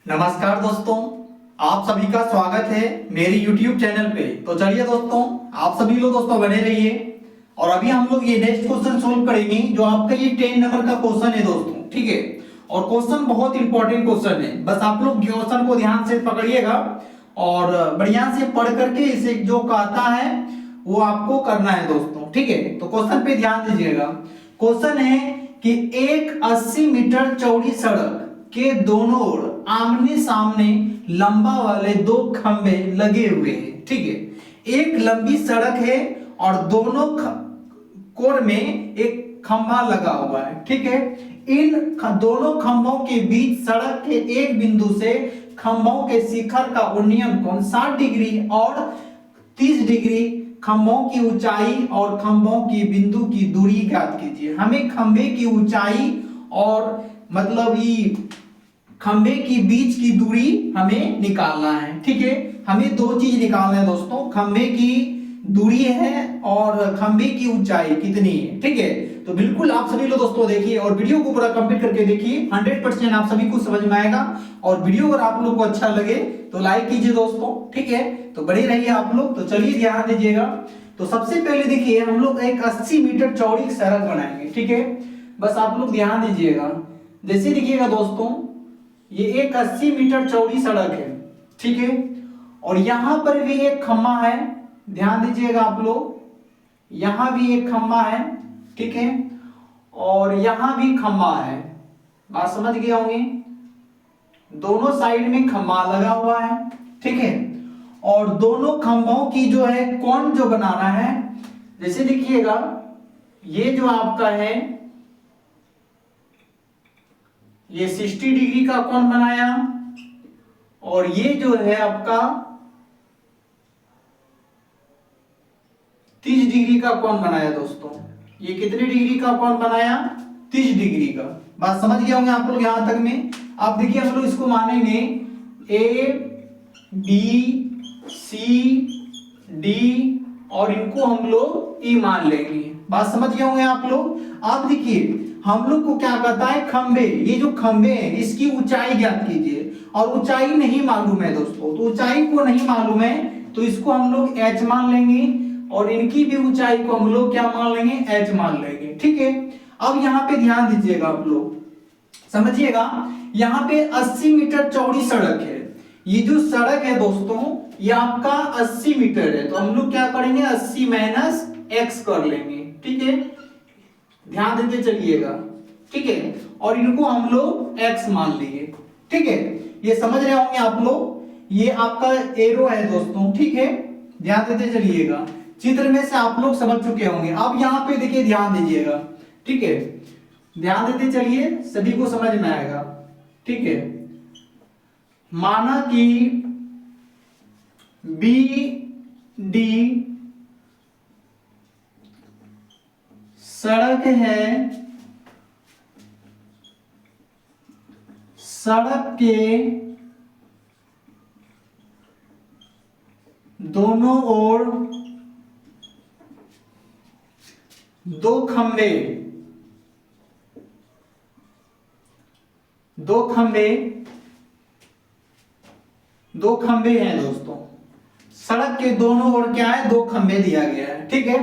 नमस्कार दोस्तों, आप सभी का स्वागत है मेरी YouTube चैनल पे। तो चलिए दोस्तों, आप सभी लोग दोस्तों बने रहिए। और अभी हम लोग ये नेक्स्ट क्वेश्चन सोल्व करेंगे जो आपका ये 10 नंबर का क्वेश्चन है दोस्तों, ठीक है। और क्वेश्चन बहुत इंपॉर्टेंट क्वेश्चन है, बस आप लोग क्वेश्चन को ध्यान से पकड़िएगा और बढ़िया से पढ़ करके इसे जो कहता है वो आपको करना है दोस्तों, ठीक है। तो क्वेश्चन पे ध्यान दीजिएगा। क्वेश्चन है कि एक 80 मीटर चौड़ी सड़क के दोनों ओर आमने सामने लंबा वाले दो खंबे लगे हुए हैं, ठीक है। एक लंबी सड़क है और दोनों कोर में एक खंबा लगा हुआ है, ठीक है। इन दोनों खंभों के बीच सड़क के एक बिंदु से खंभों के शिखर का उन्नयन कोण 60 डिग्री और 30 डिग्री, खंभों की ऊंचाई और खंभों की बिंदु की दूरी ज्ञात कीजिए। हमें खंभे की ऊंचाई और मतलब ये खंभे की बीच की दूरी हमें निकालना है, ठीक है। हमें दो चीज निकालना है दोस्तों, खंभे की दूरी है और खंभे की ऊंचाई कितनी है, ठीक है। तो बिल्कुल आप सभी लोग दोस्तों देखिए और वीडियो को पूरा कंप्लीट करके देखिए, 100% आप सभी को समझ में आएगा। और वीडियो अगर आप लोग को अच्छा लगे तो लाइक कीजिए दोस्तों, ठीक है। तो बने रहिए आप लोग। तो चलिए ध्यान दीजिएगा। तो सबसे पहले देखिए हम लोग एक 80 मीटर चौड़ी सड़क बनाएंगे, ठीक है। बस आप लोग ध्यान दीजिएगा। जैसे देखिएगा दोस्तों, ये एक 80 मीटर चौड़ी सड़क है, ठीक है। और यहां पर भी एक खंभा है, ध्यान दीजिएगा आप लोग, यहां भी एक खंभा है, ठीक है। और यहां भी खंभा है, बात समझ गए होंगे। दोनों साइड में खंभा लगा हुआ है, ठीक है। और दोनों खंभों की जो है कोण जो बनाना है, जैसे देखिएगा ये जो आपका है ये 60 डिग्री का कोण बनाया और ये जो है आपका 30 डिग्री का कोण बनाया दोस्तों। ये कितने डिग्री का कोण बनाया? 30 डिग्री का। बात समझ गए होंगे आप लोग यहां तक में। अब देखिए हम लोग इसको मानेंगे ए बी सी डी और इनको हम लोग ई मान लेंगे। बात समझ गए होंगे आप लोग। अब देखिए हम लोग को क्या कहता है, खंबे, ये जो खंबे हैं इसकी ऊंचाई ज्ञात कीजिए। और ऊंचाई नहीं मालूम है दोस्तों, तो ऊंचाई को नहीं मालूम है तो इसको हम लोग h मान लेंगे और इनकी भी ऊंचाई को हम लोग क्या मान लेंगे, h मान लेंगे, ठीक है। अब यहाँ पे ध्यान दीजिएगा आप लोग, समझिएगा। यहाँ पे 80 मीटर चौड़ी सड़क है। ये जो सड़क है दोस्तों ये आपका 80 मीटर है, तो हम लोग क्या करेंगे 80 माइनस x कर लेंगे, ठीक है। ध्यान देते चलिएगा, ठीक है। और इनको हम लोग x मान लिए, ठीक है। ये समझ रहे होंगे आप लोग। ये आपका एरो है दोस्तों, ठीक है। ध्यान देते चलिएगा, चित्र में से आप लोग समझ चुके होंगे। अब यहाँ पे देखिए ध्यान दीजिएगा, ठीक है। ध्यान देते चलिए, सभी को समझ में आएगा, ठीक है। माना कि बी डी सड़क है, सड़क के दोनों ओर दो खंबे हैं दोस्तों। सड़क के दोनों ओर क्या है, दो खंबे दिया गया है, ठीक है।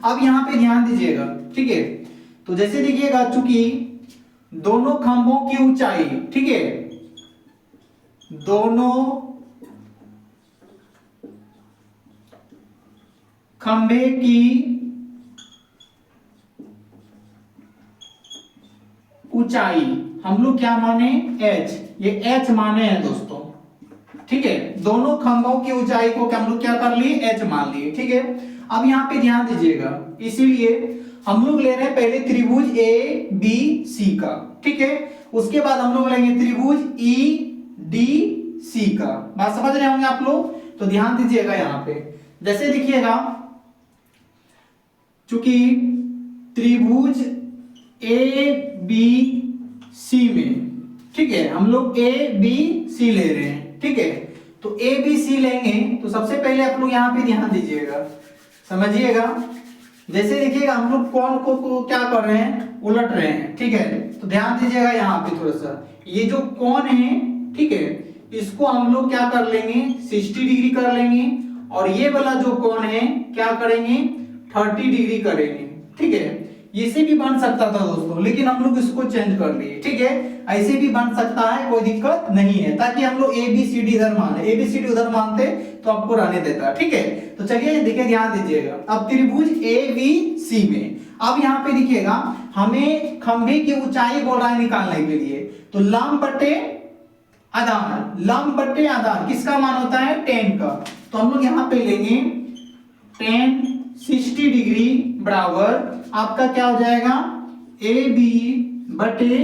अब यहां पे ध्यान दीजिएगा, ठीक है। तो जैसे देखिएगा चूंकि दोनों खंभों की ऊंचाई, ठीक है, दोनों खंबे की ऊंचाई हम लोग क्या माने, h, ये h माने हैं दोस्तों, ठीक है। दोनों खंभों की ऊंचाई को हम लोग क्या कर लिए, h मान लिए, ठीक है। अब यहाँ पे ध्यान दीजिएगा, इसीलिए हम लोग ले रहे हैं पहले त्रिभुज ए बी सी का, ठीक है। उसके बाद हम लोग लेंगे त्रिभुज ई डी सी का। बात समझ रहे होंगे आप लोग। तो ध्यान दीजिएगा यहाँ पे, जैसे देखिएगा चूंकि त्रिभुज ए बी सी में, ठीक है, हम लोग ए बी सी ले रहे हैं, ठीक है। तो ए बी सी लेंगे तो सबसे पहले आप लोग यहाँ पे ध्यान दीजिएगा, समझिएगा। जैसे देखिएगा हम लोग कोण को क्या कर रहे हैं, उलट रहे हैं, ठीक है। तो ध्यान दीजिएगा यहाँ पे थोड़ा सा, ये जो कोण है, ठीक है, इसको हम लोग क्या कर लेंगे 60 डिग्री कर लेंगे, और ये वाला जो कोण है क्या करेंगे 30 डिग्री करेंगे। ठीक है, इसे भी बन सकता था दोस्तों, लेकिन हम लोग इसको चेंज कर लिए। ठीक है, ऐसे भी बन सकता है, कोई दिक्कत नहीं है, ताकि हम लोग ABCD इधर माने, ABCD उधर मानते तो आपको रहने देता। ठीक है, तो चलिए देखिए, ध्यान दीजिएगा। अब त्रिभुज ABC में अब यहाँ पे देखिएगा हमें खंभे की ऊंचाई बोल रहा है निकालने के लिए, तो लंब बटे आधार, लंब बटे आधार किसका मान होता है 10 का। तो हम लोग यहाँ पे लेंगे 10 60 डिग्री बराबर आपका क्या हो जाएगा AB बटे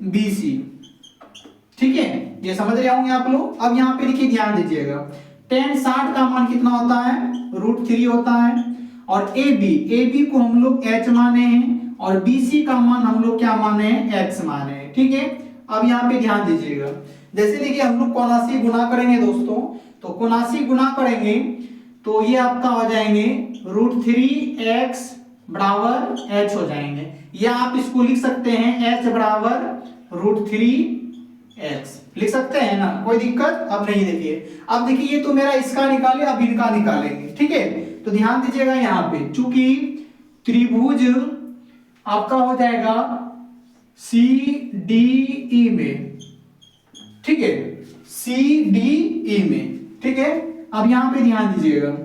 BC। ठीक है, ये समझ रहे होंगे आप लोग। अब यहाँ पे देखिए, ध्यान दीजिएगा, 10 60 का मान कितना होता है √3 होता है, और AB को हम लोग H माने हैं, और BC का मान हम लोग क्या माने हैं X माने हैं। ठीक है, अब यहाँ पे ध्यान दीजिएगा, जैसे देखिए हम लोग कोणासी गुना करेंगे दोस्तों, तो कोणासी गुना करेंगे तो ये आपका हो जाएंगे √3x बराबर H हो जाएंगे, या आप इसको लिख सकते हैं H बराबर √3x लिख सकते हैं ना, कोई दिक्कत अब नहीं। देखिए अब देखिए, ये तो मेरा इसका निकाले, अब इनका निकालेंगे। ठीक है, तो ध्यान दीजिएगा यहाँ पे, चूंकि त्रिभुज आपका हो जाएगा CDE में। ठीक है, CDE में। ठीक है, अब यहाँ पे ध्यान दीजिएगा,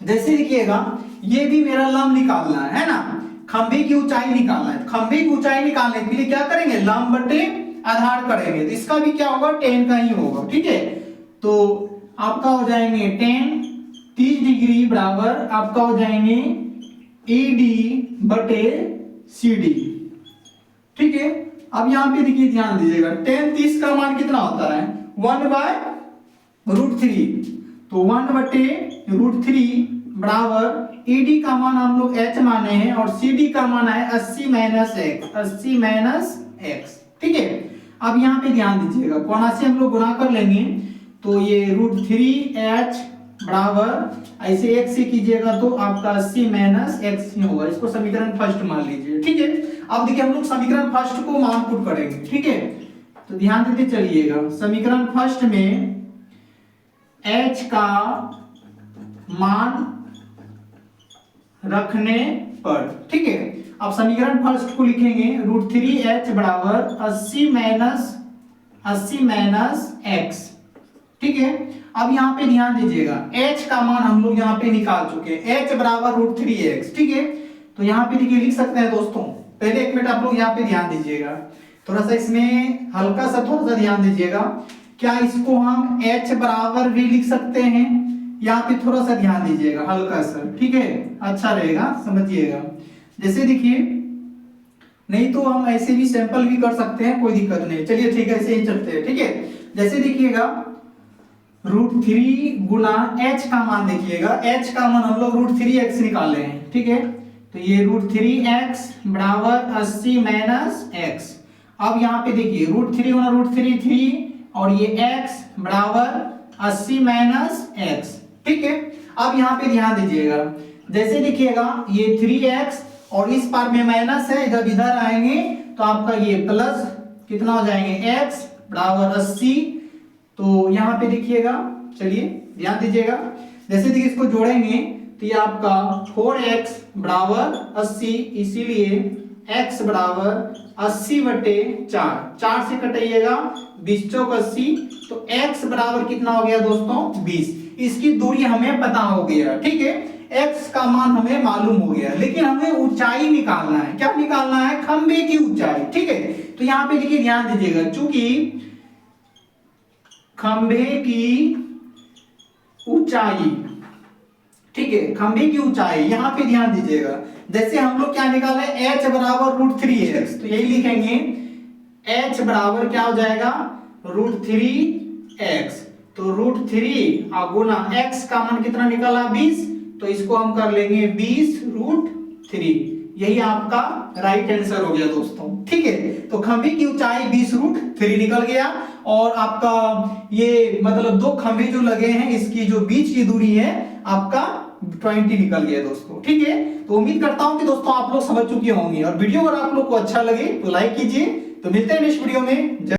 जैसे देखिएगा ये भी मेरा लंब निकालना है ना, खंभे की ऊंचाई निकालना है। खंभे की ऊंचाई निकालने के लिए क्या करेंगे लंब बटे आधार करेंगे, तो इसका भी क्या होगा 10 का ही होगा। ठीक है, तो आपका हो जाएंगे 10 30 डिग्री बराबर आपका हो जाएंगे ED बटे CD। ठीक है, अब यहाँ पे देखिए, ध्यान दीजिएगा 10 30 का मान कितना होता है 1/√3, तो 1/√3 बराबर ED का मान हम लोग H माने हैं, और CD का मान है 80 - x। ठीक है, अब यहाँ पे ध्यान दीजिएगा, कोणासी हम लोग गुना कर लेंगे, तो ये √3h बराबर ऐसे x से कीजिएगा तो आपका 80 - x ही होगा। इसको समीकरण फर्स्ट मान लीजिए। ठीक है, अब देखिए हम लोग समीकरण फर्स्ट को मान पुट करेंगे। ठीक है, तो ध्यान देते चलिएगा, समीकरण फर्स्ट में h का मान रखने पर, ठीक है, अब समीकरण फर्स्ट को लिखेंगे √3h बराबर 80 - x। ठीक है, अब यहाँ पे ध्यान दीजिएगा, h का मान हम लोग यहाँ पे निकाल चुके हैं, h बराबर √3x। ठीक है, तो यहाँ पे देखिए लिख सकते हैं दोस्तों, पहले एक मिनट आप लोग यहाँ पे ध्यान दीजिएगा, थोड़ा सा इसमें हल्का सा थोड़ा सा ध्यान दीजिएगा। क्या इसको हम h बराबर भी लिख सकते हैं, यहाँ पे थोड़ा सा ध्यान दीजिएगा हल्का सा। ठीक है, अच्छा रहेगा, समझिएगा। जैसे देखिए, नहीं तो हम ऐसे भी सैंपल भी कर सकते हैं, कोई दिक्कत नहीं। चलिए ठीक है, ऐसे ही चलते हैं। ठीक है, जैसे देखिएगा √3 गुना h का मान देखिएगा, h का मान हम लोग √3x निकाले हैं। ठीक है, तो ये √3x बराबर 80 - x। अब यहाँ पे देखिए √3 गुना √3 3, और ये x बराबर 80 - x। ठीक है, अब यहाँ पे ध्यान दीजिएगा, जैसे देखिएगा ये 3x और इस पार में माइनस है, जब इधर आएंगे तो आपका ये प्लस कितना हो जाएंगे x बराबर 80। तो यहाँ पे देखिएगा, चलिए ध्यान दीजिएगा, जैसे देखिए इसको जोड़ेंगे तो ये आपका 4x बराबर 80, इसीलिए x बराबर 80/4, 4 से कटाइएगा 20 चौक 80, तो x बराबर कितना हो गया दोस्तों 20। इसकी दूरी हमें पता हो गया। ठीक है, x का मान हमें मालूम हो गया, लेकिन हमें ऊंचाई निकालना है। क्या निकालना है, खंभे की ऊंचाई। ठीक है, तो यहाँ पे देखिए ध्यान दीजिएगा, चूंकि खंभे की ऊंचाई, ठीक है, खंभे की ऊंचाई, यहाँ पे ध्यान दीजिएगा, जैसे हम लोग क्या निकाले h बराबर √3x, तो यही लिखेंगे h बराबर क्या हो जाएगा √3x। तो √3 गुना x का मान कितना निकाला 20, तो इसको हम कर लेंगे 20√3। यही आपका राइट आंसर हो गया दोस्तों। ठीक है, तो खंभे की ऊंचाई 20√3 निकल गया, और आपका ये मतलब दो खंभे जो लगे हैं इसकी जो बीच की दूरी है आपका 20 निकल गया दोस्तों। ठीक है, तो उम्मीद करता हूं कि दोस्तों आप लोग समझ चुके होंगे, और वीडियो अगर आप लोग को अच्छा लगे तो लाइक कीजिए। तो मिलते हैं नेक्स्ट वीडियो में।